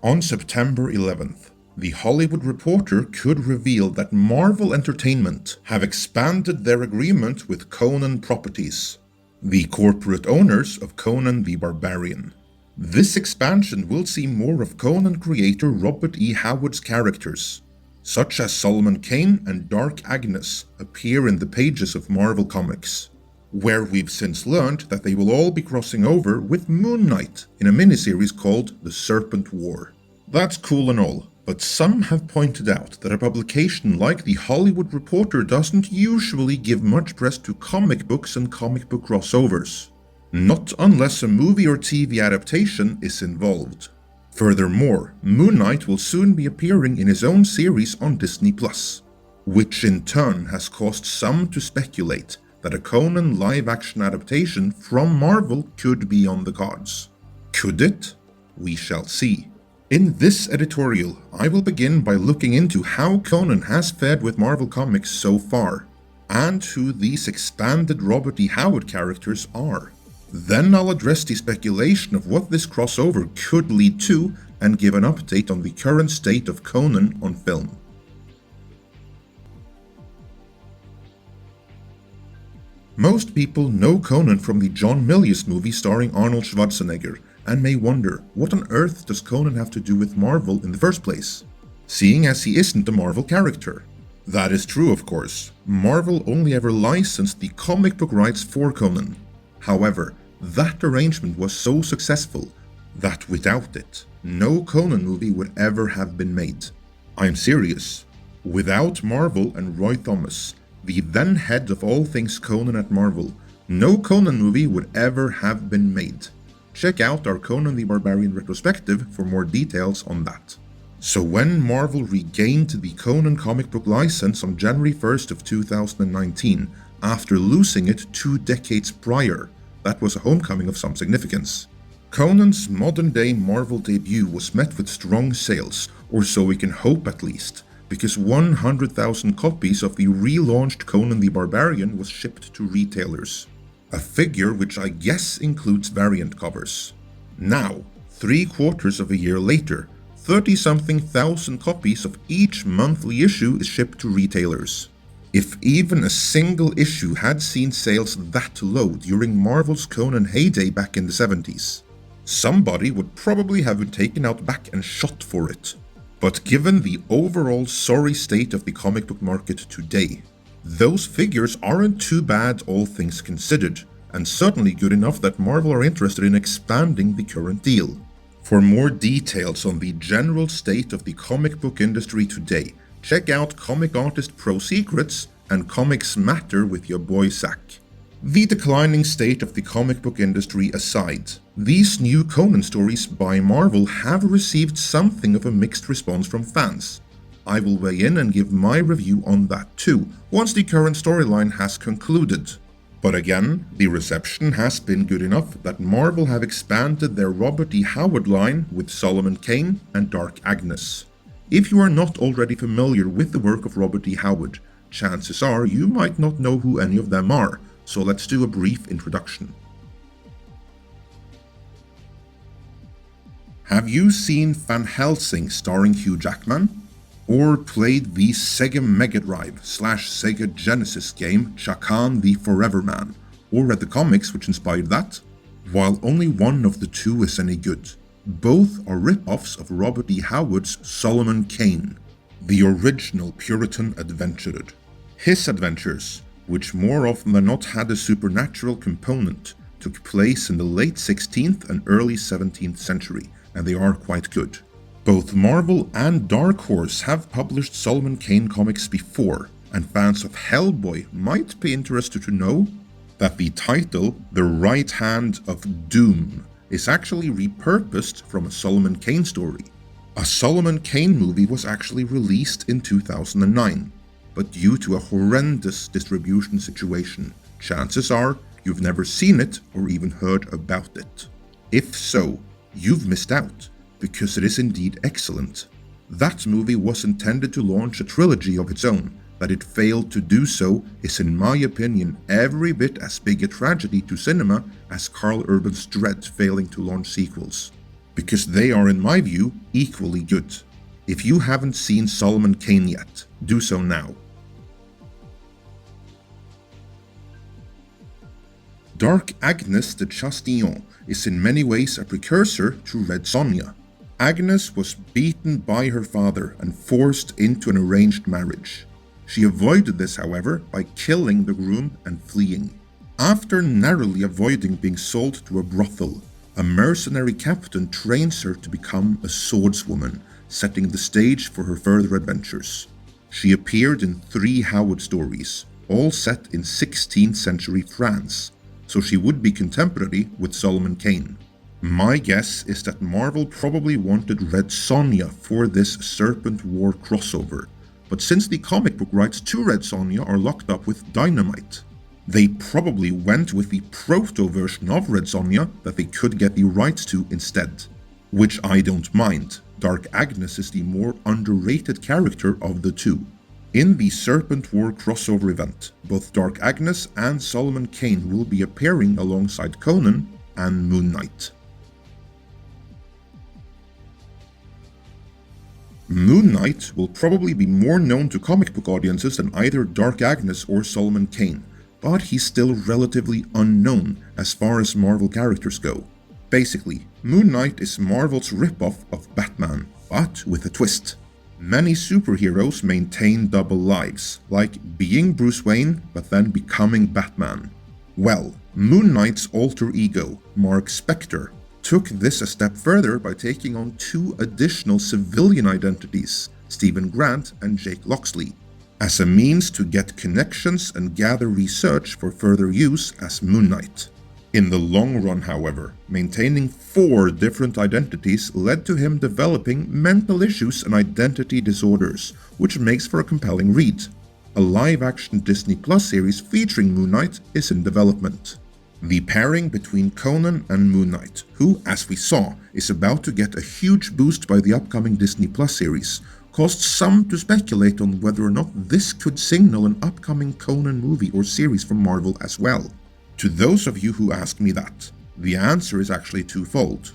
On September 11th, The Hollywood Reporter could reveal that Marvel Entertainment have expanded their agreement with Conan Properties, the corporate owners of Conan the Barbarian. This expansion will see more of Conan creator Robert E. Howard's characters, such as Solomon Kane and Dark Agnes, appear in the pages of Marvel Comics, where we've since learned that they will all be crossing over with Moon Knight in a miniseries called The Serpent War. That's cool and all, but some have pointed out that a publication like The Hollywood Reporter doesn't usually give much press to comic books and comic book crossovers. Not unless a movie or TV adaptation is involved. Furthermore, Moon Knight will soon be appearing in his own series on Disney+, which in turn has caused some to speculate that a Conan live-action adaptation from Marvel could be on the cards. Could it? We shall see. In this editorial, I will begin by looking into how Conan has fared with Marvel Comics so far, and who these expanded Robert E. Howard characters are. Then I'll address the speculation of what this crossover could lead to and give an update on the current state of Conan on film. Most people know Conan from the John Milius movie starring Arnold Schwarzenegger, and may wonder, what on earth does Conan have to do with Marvel in the first place, seeing as he isn't a Marvel character? That is true, of course. Marvel only ever licensed the comic book rights for Conan. However, that arrangement was so successful that without it, no Conan movie would ever have been made. I'm serious. Without Marvel and Roy Thomas, the then head of all things Conan at Marvel, no Conan movie would ever have been made. Check out our Conan the Barbarian retrospective for more details on that. So when Marvel regained the Conan comic book license on January 1st of 2019, after losing it 2 decades prior, that was a homecoming of some significance. Conan's modern-day Marvel debut was met with strong sales, or so we can hope at least, because 100,000 copies of the relaunched Conan the Barbarian was shipped to retailers. A figure which I guess includes variant covers. Now, 3/4 of a year later, 30-something thousand copies of each monthly issue is shipped to retailers. If even a single issue had seen sales that low during Marvel's Conan heyday back in the 70s, somebody would probably have been taken out back and shot for it. But given the overall sorry state of the comic book market today, those figures aren't too bad all things considered, and certainly good enough that Marvel are interested in expanding the current deal. For more details on the general state of the comic book industry today, check out Comic Artist Pro Secrets and Comics Matter with your boy Zach. The declining state of the comic book industry aside, these new Conan stories by Marvel have received something of a mixed response from fans. I will weigh in and give my review on that too, once the current storyline has concluded. But again, the reception has been good enough that Marvel have expanded their Robert E. Howard line with Solomon Kane and Dark Agnes. If you are not already familiar with the work of Robert E. Howard, chances are you might not know who any of them are, so let's do a brief introduction. Have you seen Van Helsing starring Hugh Jackman? Or played the Sega Mega Drive / Sega Genesis game Chakan the Forever Man, or read the comics which inspired that? While only one of the two is any good, both are rip-offs of Robert E. Howard's Solomon Kane, the original Puritan adventurer. His adventures, which more often than not had a supernatural component, took place in the late 16th and early 17th century, and they are quite good. Both Marvel and Dark Horse have published Solomon Kane comics before, and fans of Hellboy might be interested to know that the title, The Right Hand of Doom, is actually repurposed from a Solomon Kane story. A Solomon Kane movie was actually released in 2009, but due to a horrendous distribution situation, chances are you've never seen it or even heard about it. If so, you've missed out, because it is indeed excellent. That movie was intended to launch a trilogy of its own. That it failed to do so is, in my opinion, every bit as big a tragedy to cinema as Karl Urban's Dredd failing to launch sequels. because they are, in my view, equally good. If you haven't seen Solomon Kane yet, do so now. Dark Agnes de Chastillon is in many ways a precursor to Red Sonja. Agnes was beaten by her father and forced into an arranged marriage. She avoided this, however, by killing the groom and fleeing. After narrowly avoiding being sold to a brothel, a mercenary captain trains her to become a swordswoman, setting the stage for her further adventures. She appeared in 3 Howard stories, all set in 16th century France, so she would be contemporary with Solomon Kane. My guess is that Marvel probably wanted Red Sonja for this Serpent War crossover, but since the comic book rights to Red Sonja are locked up with Dynamite, they probably went with the proto-version of Red Sonja that they could get the rights to instead. Which I don't mind. Dark Agnes is the more underrated character of the two. In the Serpent War crossover event, both Dark Agnes and Solomon Kane will be appearing alongside Conan and Moon Knight. Moon Knight will probably be more known to comic book audiences than either Dark Agnes or Solomon Kane, but he's still relatively unknown as far as Marvel characters go. Basically, Moon Knight is Marvel's ripoff of Batman, but with a twist. Many superheroes maintain double lives, like being Bruce Wayne but then becoming Batman. Well, Moon Knight's alter ego, Mark Spector, took this a step further by taking on 2 additional civilian identities, Stephen Grant and Jake Loxley, as a means to get connections and gather research for further use as Moon Knight. In the long run, however, maintaining 4 different identities led to him developing mental issues and identity disorders, which makes for a compelling read. A live-action Disney Plus series featuring Moon Knight is in development. The pairing between Conan and Moon Knight, who, as we saw, is about to get a huge boost by the upcoming Disney Plus series, caused some to speculate on whether or not this could signal an upcoming Conan movie or series from Marvel as well. To those of you who ask me that, the answer is actually twofold.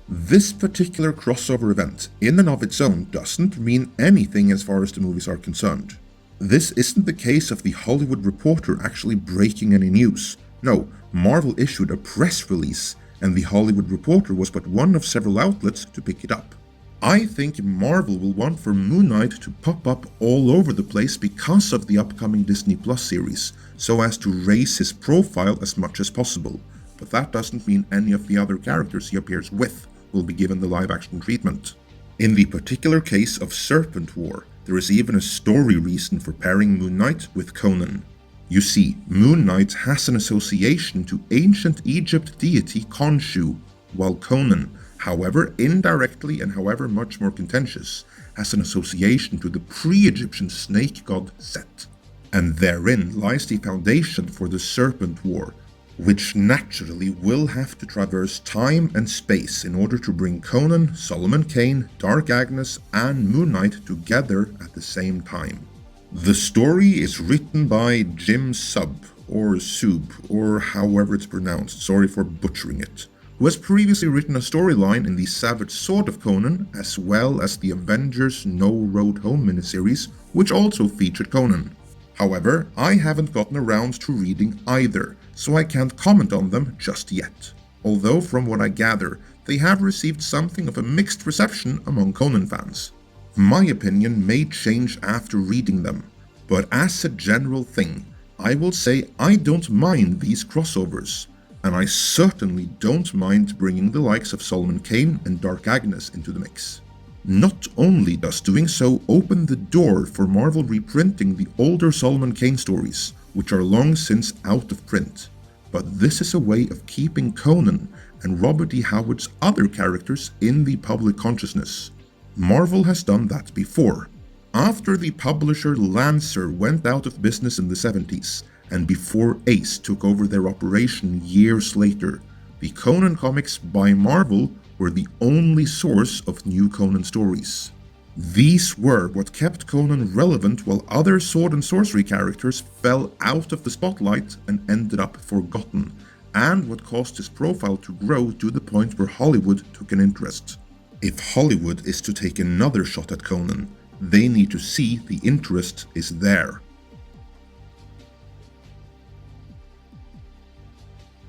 This particular crossover event, in and of its own, doesn't mean anything as far as the movies are concerned. This isn't the case of the Hollywood Reporter actually breaking any news. No, Marvel issued a press release, and the Hollywood Reporter was but one of several outlets to pick it up. I think Marvel will want for Moon Knight to pop up all over the place because of the upcoming Disney Plus series, so as to raise his profile as much as possible. But that doesn't mean any of the other characters he appears with will be given the live-action treatment. In the particular case of Serpent War, there is even a story reason for pairing Moon Knight with Conan. You see, Moon Knight has an association to ancient Egypt deity Khonshu, while Conan, however indirectly and however much more contentious, has an association to the pre-Egyptian snake god Set. And therein lies the foundation for the Serpent War, which naturally will have to traverse time and space in order to bring Conan, Solomon Kane, Dark Agnes, and Moon Knight together at the same time. The story is written by Jim Sub, or Sub, or however it's pronounced, sorry for butchering it, who has previously written a storyline in the Savage Sword of Conan, as well as the Avengers No Road Home miniseries, which also featured Conan. However, I haven't gotten around to reading either, so I can't comment on them just yet. Although from what I gather, they have received something of a mixed reception among Conan fans. My opinion may change after reading them, but as a general thing, I will say I don't mind these crossovers, and I certainly don't mind bringing the likes of Solomon Kane and Dark Agnes into the mix. Not only does doing so open the door for Marvel reprinting the older Solomon Kane stories, which are long since out of print, but this is a way of keeping Conan and Robert E. Howard's other characters in the public consciousness. Marvel has done that before. After the publisher Lancer went out of business in the 70s, and before Ace took over their operation years later, the Conan comics by Marvel were the only source of new Conan stories. These were what kept Conan relevant while other sword and sorcery characters fell out of the spotlight and ended up forgotten, and what caused his profile to grow to the point where Hollywood took an interest. If Hollywood is to take another shot at Conan, they need to see the interest is there.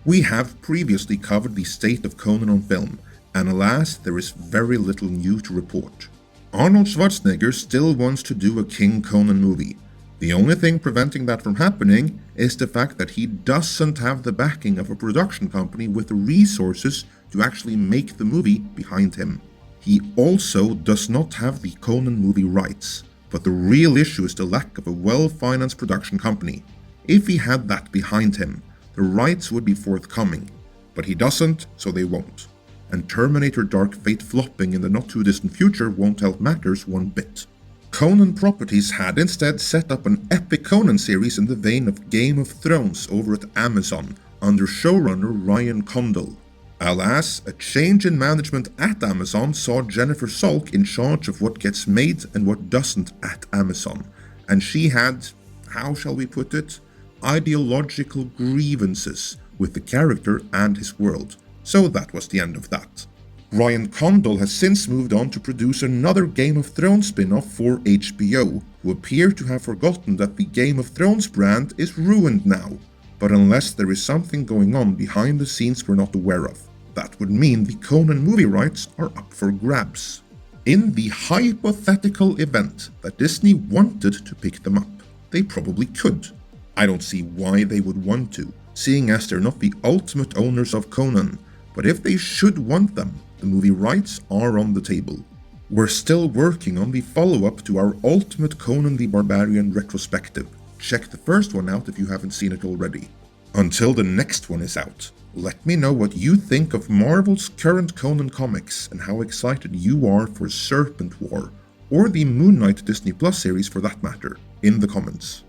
We have previously covered the state of Conan on film, and alas, there is very little new to report. Arnold Schwarzenegger still wants to do a King Conan movie. The only thing preventing that from happening is the fact that he doesn't have the backing of a production company with the resources to actually make the movie behind him. He also does not have the Conan movie rights, but the real issue is the lack of a well-financed production company. If he had that behind him, the rights would be forthcoming, but he doesn't, so they won't. And Terminator Dark Fate flopping in the not-too-distant future won't help matters one bit. Conan Properties had instead set up an epic Conan series in the vein of Game of Thrones over at Amazon, under showrunner Ryan Condal. Alas, a change in management at Amazon saw Jennifer Salk in charge of what gets made and what doesn't at Amazon, and she had, how shall we put it, ideological grievances with the character and his world. So that was the end of that. Ryan Condal has since moved on to produce another Game of Thrones spin-off for HBO, who appear to have forgotten that the Game of Thrones brand is ruined now. But unless there is something going on behind the scenes we're not aware of, that would mean the Conan movie rights are up for grabs. In the hypothetical event that Disney wanted to pick them up, they probably could. I don't see why they would want to, seeing as they're not the ultimate owners of Conan, but if they should want them, the movie rights are on the table. We're still working on the follow-up to our Ultimate Conan the Barbarian retrospective. Check the first one out if you haven't seen it already. Until the next one is out, let me know what you think of Marvel's current Conan comics and how excited you are for Serpent War, or the Moon Knight Disney Plus series for that matter, in the comments.